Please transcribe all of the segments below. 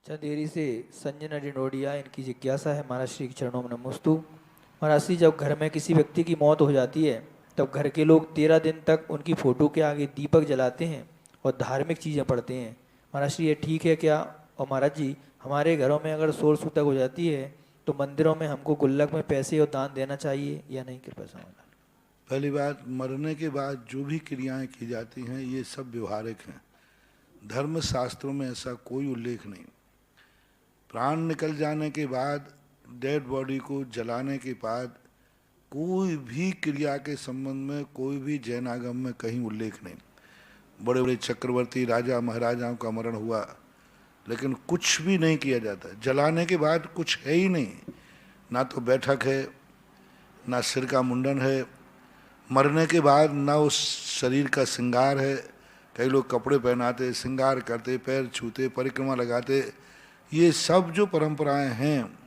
चंदेरी से संजना डिंडोडिया, इनकी जिज्ञासा है महाराज श्री के चरणों में नमोस्तु। महाराज श्री, जब घर में किसी व्यक्ति की मौत हो जाती है तब घर के लोग 13 दिन तक उनकी फोटो के आगे दीपक जलाते हैं और धार्मिक चीज़ें पढ़ते हैं। महाराज श्री, ये ठीक है क्या? और महाराज जी, हमारे घरों में अगर सोल सूतक हो जाती है तो मंदिरों में हमको गुल्लक में पैसे और दान देना चाहिए या नहीं? कृपया समझना। पहली बात, मरने के बाद जो भी क्रियाएं की जाती हैं ये सब व्यवहारिक हैं। धर्म शास्त्रों में ऐसा कोई उल्लेख नहीं। प्राण निकल जाने के बाद, डेड बॉडी को जलाने के बाद कोई भी क्रिया के संबंध में कोई भी जैनागम में कहीं उल्लेख नहीं। बड़े बड़े चक्रवर्ती राजा महाराजाओं का मरण हुआ लेकिन कुछ भी नहीं किया जाता। जलाने के बाद कुछ है ही नहीं, ना तो बैठक है, ना सिर का मुंडन है। मरने के बाद ना उस शरीर का श्रृंगार है। कई लोग कपड़े पहनाते, श्रृंगार करते, पैर छूते, परिक्रमा लगाते। ये सब जो परंपराएं हैं,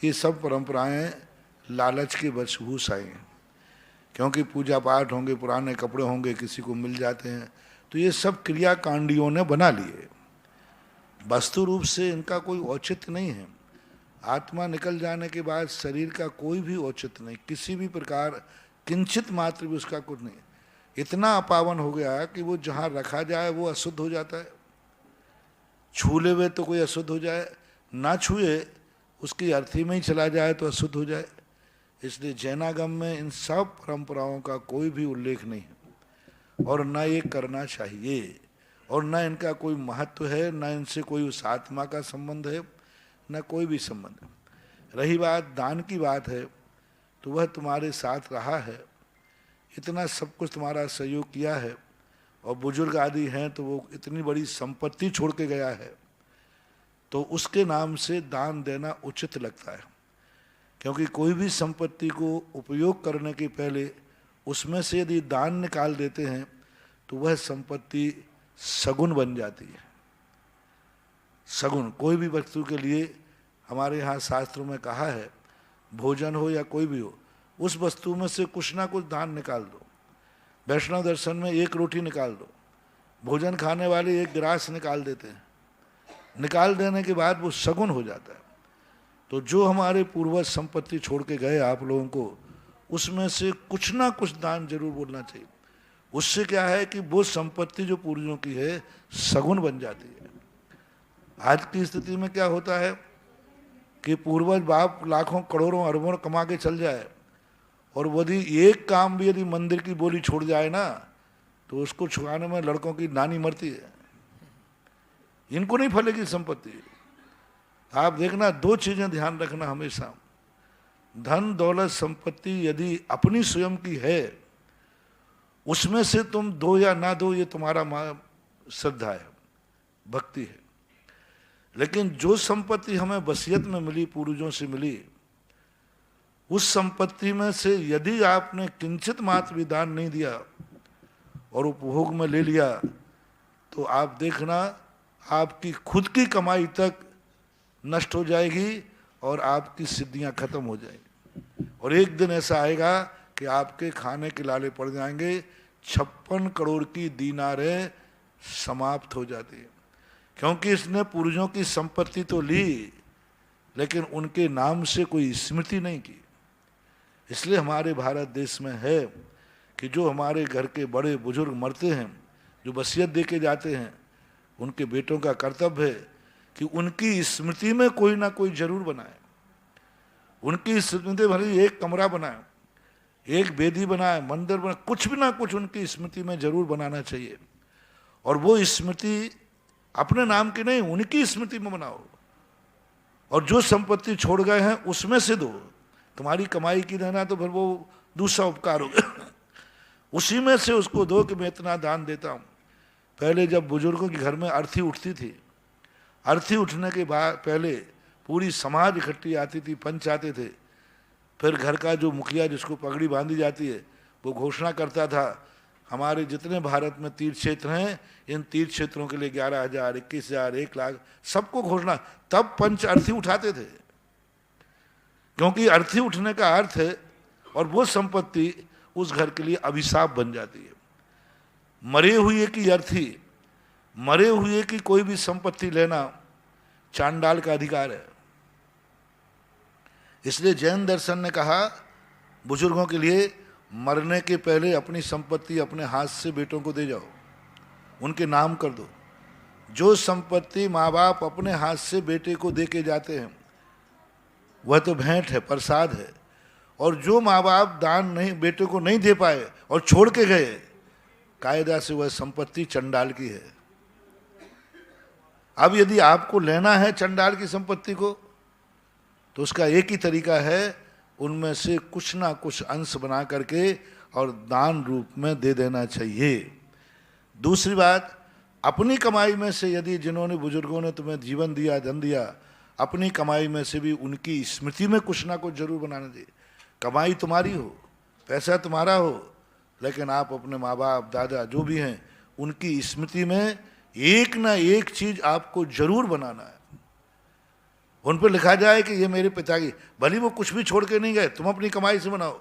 ये सब परंपराएं लालच के वशभूष आई हैं। क्योंकि पूजा पाठ होंगे, पुराने कपड़े होंगे, किसी को मिल जाते हैं, तो ये सब क्रियाकांडियों ने बना लिए। वस्तु रूप से इनका कोई औचित्य नहीं है। आत्मा निकल जाने के बाद शरीर का कोई भी औचित्य नहीं, किसी भी प्रकार किंचित मात्र भी उसका कुछ नहीं। इतना अपावन हो गया कि वो जहाँ रखा जाए वो अशुद्ध हो जाता है। छूले हुए तो कोई अशुद्ध हो जाए, ना छुए उसकी अर्थी में ही चला जाए तो अशुद्ध हो जाए। इसलिए जैनागम में इन सब परंपराओं का कोई भी उल्लेख नहीं है और न ये करना चाहिए और न इनका कोई महत्व है, न इनसे कोई उस आत्मा का संबंध है, न कोई भी संबंध है। रही बात दान की बात है, तो वह तुम्हारे साथ रहा है, इतना सब कुछ तुम्हारा सहयोग किया है और बुजुर्ग आदि हैं तो वो इतनी बड़ी संपत्ति छोड़ के गया है, तो उसके नाम से दान देना उचित लगता है। क्योंकि कोई भी संपत्ति को उपयोग करने के पहले उसमें से यदि दान निकाल देते हैं तो वह संपत्ति सगुन बन जाती है। सगुन कोई भी वस्तु के लिए हमारे यहाँ शास्त्रों में कहा है, भोजन हो या कोई भी हो, उस वस्तु में से कुछ ना कुछ दान निकाल दो। वैष्णव दर्शन में एक रोटी निकाल दो, भोजन खाने वाले एक गिलास निकाल देते हैं। निकाल देने के बाद वो सगुन हो जाता है। तो जो हमारे पूर्वज संपत्ति छोड़ के गए आप लोगों को, उसमें से कुछ ना कुछ दान जरूर बोलना चाहिए। उससे क्या है कि वो संपत्ति जो पूर्वजों की है सगुन बन जाती है। आज की स्थिति में क्या होता है कि पूर्वज बाप लाखों करोड़ों अरबों कमा के चल जाए और यदि एक काम भी यदि मंदिर की बोली छोड़ जाए ना, तो उसको छुड़ाने में लड़कों की नानी मरती है। इनको नहीं फलेगी संपत्ति। आप देखना, दो चीजें ध्यान रखना हमेशा। धन दौलत संपत्ति यदि अपनी स्वयं की है, उसमें से तुम दो या ना दो, ये तुम्हारा श्रद्धा है, भक्ति है। लेकिन जो संपत्ति हमें वसीयत में मिली, पूर्वजों से मिली, उस संपत्ति में से यदि आपने किंचित मात्र भी दान नहीं दिया और उपभोग में ले लिया, तो आप देखना आपकी खुद की कमाई तक नष्ट हो जाएगी और आपकी सिद्धियां खत्म हो जाएंगी। और एक दिन ऐसा आएगा कि आपके खाने के लाले पड़ जाएंगे। 56 करोड़ की दीनारें समाप्त हो जाती है, क्योंकि इसने पूर्वजों की संपत्ति तो ली लेकिन उनके नाम से कोई स्मृति नहीं की। इसलिए हमारे भारत देश में है कि जो हमारे घर के बड़े बुजुर्ग मरते हैं, जो वसीयत दे के जाते हैं, उनके बेटों का कर्तव्य है कि उनकी स्मृति में कोई ना कोई जरूर बनाए। उनकी स्मृति भले एक कमरा बनाए, एक वेदी बनाए, मंदिर बनाए, कुछ भी ना कुछ उनकी स्मृति में जरूर बनाना चाहिए। और वो स्मृति अपने नाम की नहीं, उनकी स्मृति में बनाओ। और जो संपत्ति छोड़ गए हैं उसमें से दो। तुम्हारी कमाई की देना तो फिर वो दूसरा उपकार होगा। उसी में से उसको दो कि मैं इतना दान देता हूँ। पहले जब बुजुर्गों के घर में अर्थी उठती थी, अर्थी उठने के बाद पहले पूरी समाज इकट्ठी आती थी, पंच आते थे। फिर घर का जो मुखिया, जिसको पगड़ी बांधी जाती है, वो घोषणा करता था, हमारे जितने भारत में तीर्थ क्षेत्र हैं, इन तीर्थ क्षेत्रों के लिए 11,000, 21,000, 1 लाख, सबको घोषणा। तब पंच अर्थी उठाते थे, क्योंकि अर्थी उठने का अर्थ है और वो संपत्ति उस घर के लिए अभिशाप बन जाती है। मरे हुए की अर्थी, मरे हुए की कोई भी संपत्ति लेना चांडाल का अधिकार है। इसलिए जैन दर्शन ने कहा बुजुर्गों के लिए, मरने के पहले अपनी संपत्ति अपने हाथ से बेटों को दे जाओ, उनके नाम कर दो। जो संपत्ति माँ बाप अपने हाथ से बेटे को दे के जाते हैं वह तो भेंट है, प्रसाद है। और जो माँ बाप दान नहीं, बेटे को नहीं दे पाए और छोड़ के गए, कायदा से वह संपत्ति चंडाल की है। अब यदि आपको लेना है चंडाल की संपत्ति को, तो उसका एक ही तरीका है, उनमें से कुछ ना कुछ अंश बना करके और दान रूप में दे देना चाहिए। दूसरी बात, अपनी कमाई में से यदि जिन्होंने बुजुर्गों ने तुम्हें जीवन दिया, धन दिया, अपनी कमाई में से भी उनकी स्मृति में कुछ ना कुछ जरूर बनाना चाहिए। कमाई तुम्हारी हो, पैसा तुम्हारा हो, लेकिन आप अपने माँ बाप, दादा जो भी हैं, उनकी स्मृति में एक ना एक चीज आपको जरूर बनाना है। उन पर लिखा जाए कि ये मेरे पिता की, भले वो कुछ भी छोड़ के नहीं गए, तुम अपनी कमाई से बनाओ।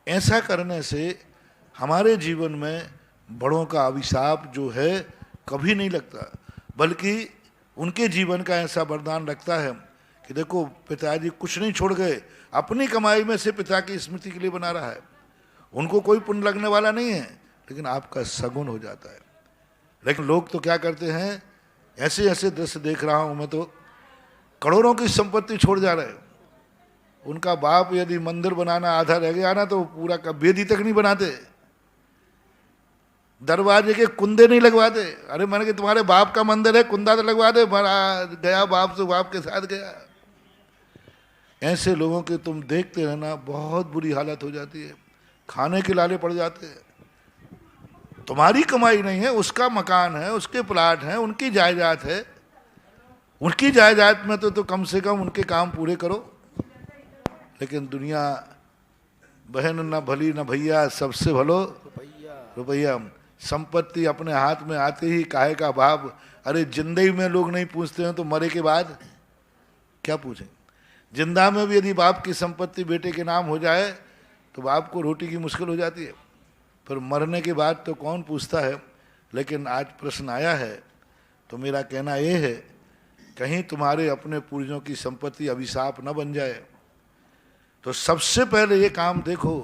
ऐसा करने से हमारे जीवन में बड़ों का अभिशाप जो है कभी नहीं लगता, बल्कि उनके जीवन का ऐसा वरदान रखता है कि देखो पिताजी कुछ नहीं छोड़ गए, अपनी कमाई में से पिता की स्मृति के लिए बना रहा है। उनको कोई पुण्य लगने वाला नहीं है, लेकिन आपका सगुन हो जाता है। लेकिन लोग तो क्या करते हैं, ऐसे ऐसे दृश्य देख रहा हूं मैं, तो करोड़ों की संपत्ति छोड़ जा रहे हैं। उनका बाप यदि मंदिर बनाना आधा रह गया ना, तो पूरा का बेदी तक नहीं बनाते, दरवाजे के कुंदे नहीं लगवाते। अरे मैंने कि तुम्हारे बाप का मंदिर है, कुंदा तो लगवा दे, गया बाप तो बाप के साथ गया। ऐसे लोगों के तुम देखते रहना, बहुत बुरी हालत हो जाती है, खाने के लाले पड़ जाते हैं। तुम्हारी कमाई नहीं है, उसका मकान है, उसके प्लाट हैं, उनकी जायदाद है, उनकी जायदाद में तो कम से कम उनके काम पूरे करो। लेकिन दुनिया बहन न भली न भैया, सबसे भलो रुपैया। संपत्ति अपने हाथ में आते ही काहे का भाव। अरे जिंदगी में लोग नहीं पूछते हैं तो मरे के बाद क्या पूछें। जिंदा में भी यदि बाप की संपत्ति बेटे के नाम हो जाए तो बाप को रोटी की मुश्किल हो जाती है, फिर मरने के बाद तो कौन पूछता है। लेकिन आज प्रश्न आया है तो मेरा कहना ये है, कहीं तुम्हारे अपने पूर्वजों की संपत्ति अभिशाप न बन जाए। तो सबसे पहले ये काम देखो,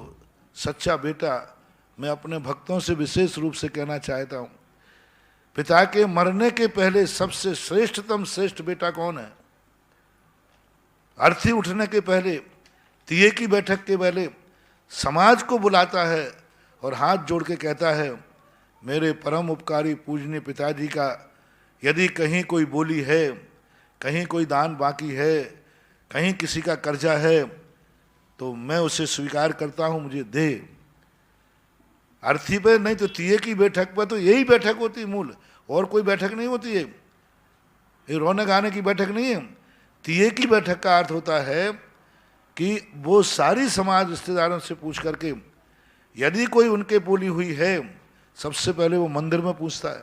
सच्चा बेटा, मैं अपने भक्तों से विशेष रूप से कहना चाहता हूँ, पिता के मरने के पहले सबसे श्रेष्ठतम श्रेष्ठ बेटा कौन है? अर्थी उठने के पहले, तिये की बैठक के पहले समाज को बुलाता है और हाथ जोड़ के कहता है, मेरे परम उपकारी पूजनीय पिताजी का यदि कहीं कोई बोली है, कहीं कोई दान बाकी है, कहीं किसी का कर्जा है, तो मैं उसे स्वीकार करता हूँ, मुझे दे। अर्थी पे नहीं तो तिये की बैठक पर तो यही बैठक होती है मूल, और कोई बैठक नहीं होती है, ये रोने गाने की बैठक नहीं है। तिये की बैठक का अर्थ होता है कि वो सारी समाज रिश्तेदारों से पूछ करके यदि कोई उनके बोली हुई है, सबसे पहले वो मंदिर में पूछता है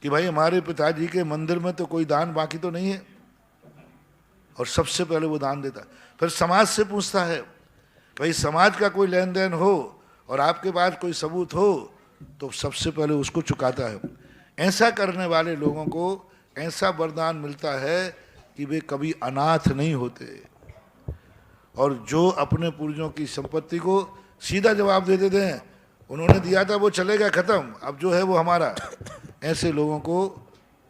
कि भाई हमारे पिताजी के मंदिर में तो कोई दान बाकी तो नहीं है, और सबसे पहले वो दान देता है। फिर समाज से पूछता है, भाई समाज का कोई लेन देन हो और आपके पास कोई सबूत हो, तो सबसे पहले उसको चुकाता है। ऐसा करने वाले लोगों को ऐसा वरदान मिलता है कि वे कभी अनाथ नहीं होते, और जो अपने पूर्वजों की संपत्ति को सीधा जवाब दे देते हैं, उन्होंने दिया था वो चलेगा, खत्म, अब जो है वो हमारा। ऐसे लोगों को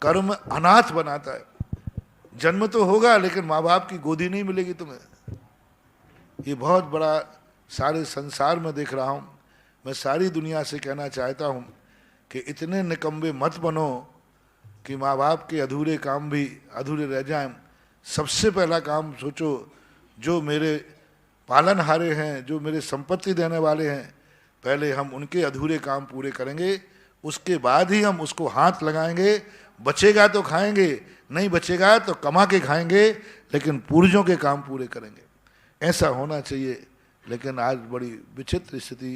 कर्म अनाथ बनाता है। जन्म तो होगा लेकिन माँ बाप की गोदी नहीं मिलेगी तुम्हें। ये बहुत बड़ा सारे संसार में देख रहा हूँ। मैं सारी दुनिया से कहना चाहता हूँ कि इतने निकम्बे मत बनो कि माँ बाप के अधूरे काम भी अधूरे रह जाएं। सबसे पहला काम सोचो, जो मेरे पालनहारे हैं, जो मेरे संपत्ति देने वाले हैं, पहले हम उनके अधूरे काम पूरे करेंगे, उसके बाद ही हम उसको हाथ लगाएंगे। बचेगा तो खाएंगे, नहीं बचेगा तो कमा के खाएंगे, लेकिन पूर्वजों के काम पूरे करेंगे। ऐसा होना चाहिए। लेकिन आज बड़ी विचित्र स्थिति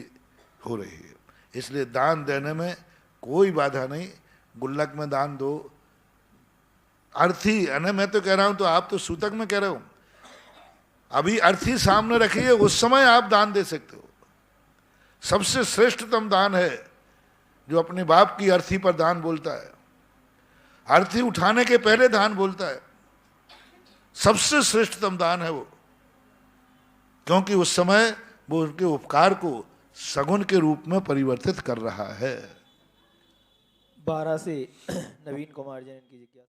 हो रही है। इसलिए दान देने में कोई बाधा नहीं, गुल्लक में दान दो। अर्थी, अने मैं तो कह रहा हूं, तो आप तो सूतक में कह रहे हो, अभी अर्थी सामने रखिए, उस समय आप दान दे सकते हो। सबसे श्रेष्ठतम दान है जो अपने बाप की अर्थी पर दान बोलता है। आरती उठाने के पहले दान बोलता है, सबसे श्रेष्ठतम दान है वो, क्योंकि उस समय वो उनके उपकार को सगुन के रूप में परिवर्तित कर रहा है। 12 से नवीन कुमार जैन की जिज्ञासा।